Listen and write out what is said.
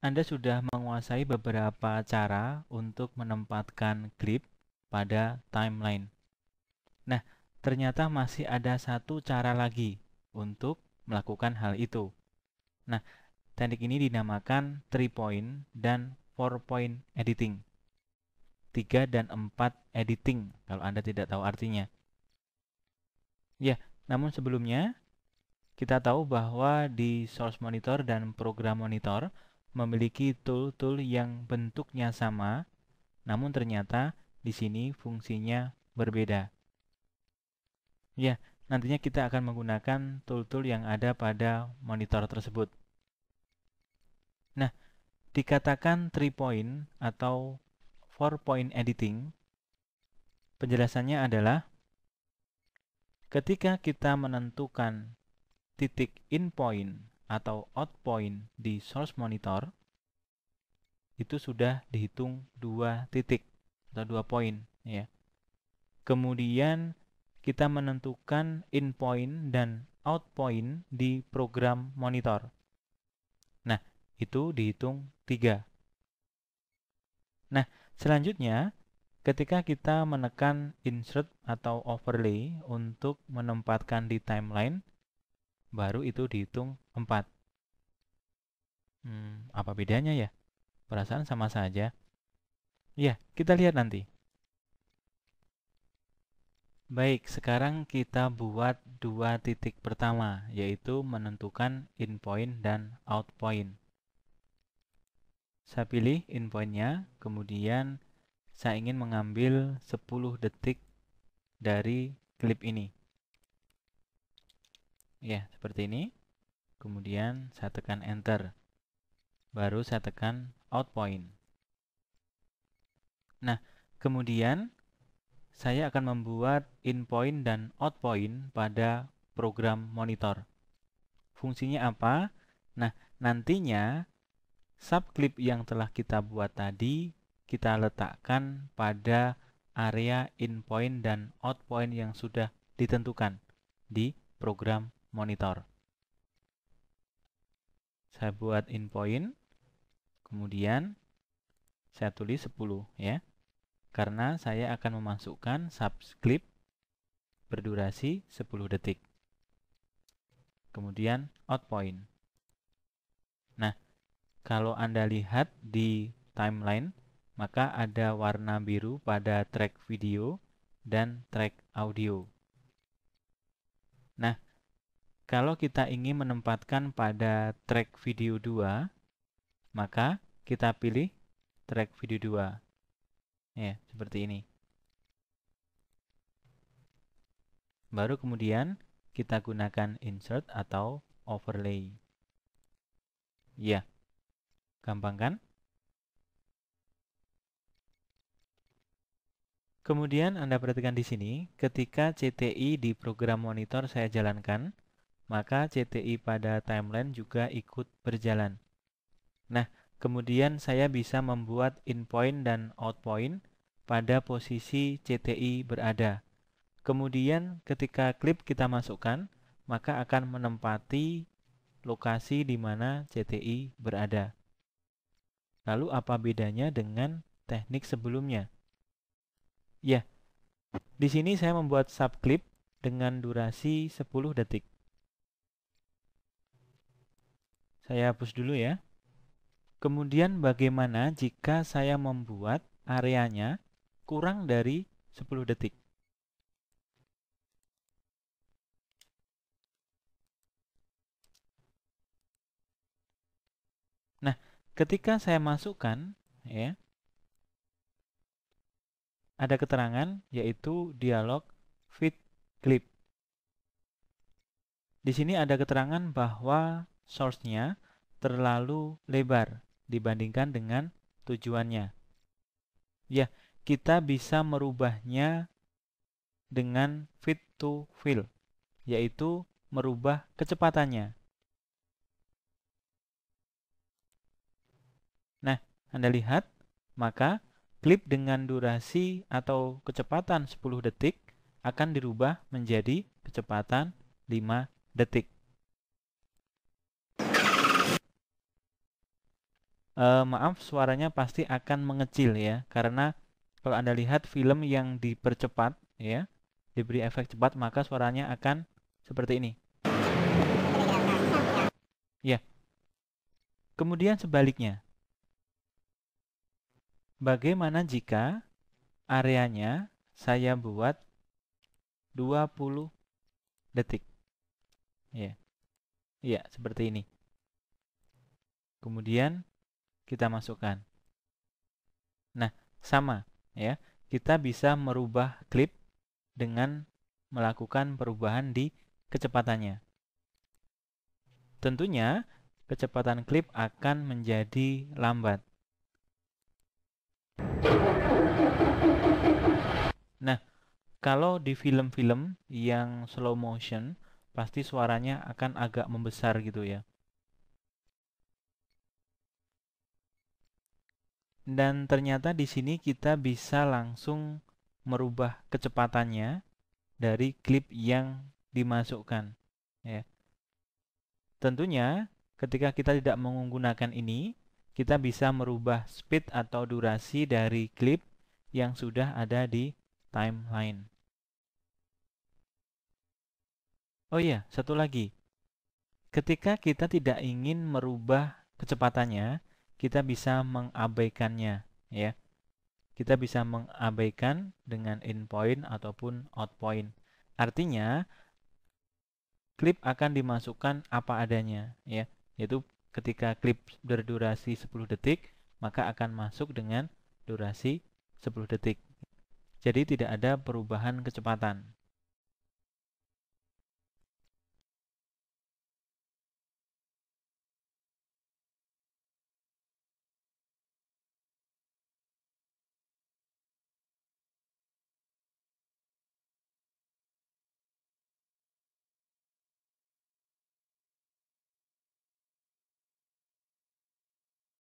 Anda sudah menguasai beberapa cara untuk menempatkan klip pada timeline. Nah, ternyata masih ada satu cara lagi untuk melakukan hal itu. Nah, teknik ini dinamakan 3-point dan 4-point editing. 3 dan 4 editing, kalau Anda tidak tahu artinya. Ya, namun sebelumnya, kita tahu bahwa di Source Monitor dan Program Monitor memiliki tool-tool yang bentuknya sama, namun ternyata di sini fungsinya berbeda. Ya, nantinya kita akan menggunakan tool-tool yang ada pada monitor tersebut. Nah, dikatakan 3-point atau 4-point editing, penjelasannya adalah ketika kita menentukan titik in point atau out point di source monitor, itu sudah dihitung 2 titik atau 2 poin ya. Kemudian kita menentukan in point dan out point di program monitor. Nah, itu dihitung 3. Nah, selanjutnya ketika kita menekan insert atau overlay untuk menempatkan di timeline, baru itu dihitung 4. Apa bedanya ya? Perasaan sama saja. Ya, kita lihat nanti. Baik, sekarang kita buat 2 titik pertama, yaitu menentukan in point dan out point. Saya pilih in point-nya, kemudian saya ingin mengambil 10 detik dari klip ini. Ya, seperti ini. Kemudian saya tekan enter. Baru saya tekan out point. Nah, kemudian saya akan membuat in point dan out point pada program monitor. Fungsinya apa? Nah, nantinya subclip yang telah kita buat tadi kita letakkan pada area in point dan out point yang sudah ditentukan di program monitor. Saya buat in point, kemudian saya tulis 10 ya. Karena saya akan memasukkan subclip berdurasi 10 detik. Kemudian out point. Nah, kalau Anda lihat di timeline, maka ada warna biru pada track video dan track audio. Nah, kalau kita ingin menempatkan pada track video 2, maka kita pilih track video 2. Ya, seperti ini. Baru kemudian kita gunakan insert atau overlay. Ya, gampang kan? Kemudian Anda perhatikan di sini, ketika CTI di program monitor saya jalankan, maka CTI pada timeline juga ikut berjalan. Nah, kemudian saya bisa membuat in point dan out point pada posisi CTI berada. Kemudian ketika klip kita masukkan, maka akan menempati lokasi di mana CTI berada. Lalu apa bedanya dengan teknik sebelumnya? Ya, di sini saya membuat subclip dengan durasi 10 detik. Saya hapus dulu ya. Kemudian bagaimana jika saya membuat areanya kurang dari 10 detik? Nah, ketika saya masukkan, ya, ada keterangan yaitu dialog fit clip. Di sini ada keterangan bahwa source-nya terlalu lebar dibandingkan dengan tujuannya. Ya, kita bisa merubahnya dengan fit to fill, yaitu merubah kecepatannya. Nah, Anda lihat, maka klip dengan durasi atau kecepatan 10 detik akan dirubah menjadi kecepatan 5 detik. Maaf, suaranya pasti akan mengecil ya, karena kalau Anda lihat film yang dipercepat ya, diberi efek cepat, maka suaranya akan seperti ini. Ya. Kemudian sebaliknya. Bagaimana jika areanya saya buat 20 detik? Ya. Ya, seperti ini. Kemudian kita masukkan. Nah, sama ya. Kita bisa merubah klip dengan melakukan perubahan di kecepatannya. Tentunya, kecepatan klip akan menjadi lambat. Nah, kalau di film-film yang slow motion, pasti suaranya akan agak membesar gitu ya. Dan ternyata di sini kita bisa langsung merubah kecepatannya dari klip yang dimasukkan ya. Tentunya ketika kita tidak menggunakan ini, kita bisa merubah speed atau durasi dari klip yang sudah ada di timeline. Oh iya, satu lagi. Ketika kita tidak ingin merubah kecepatannya, kita bisa mengabaikannya ya. Kita bisa mengabaikan dengan in point ataupun out point. Artinya, klip akan dimasukkan apa adanya ya, yaitu ketika klip berdurasi 10 detik, maka akan masuk dengan durasi 10 detik. Jadi tidak ada perubahan kecepatan.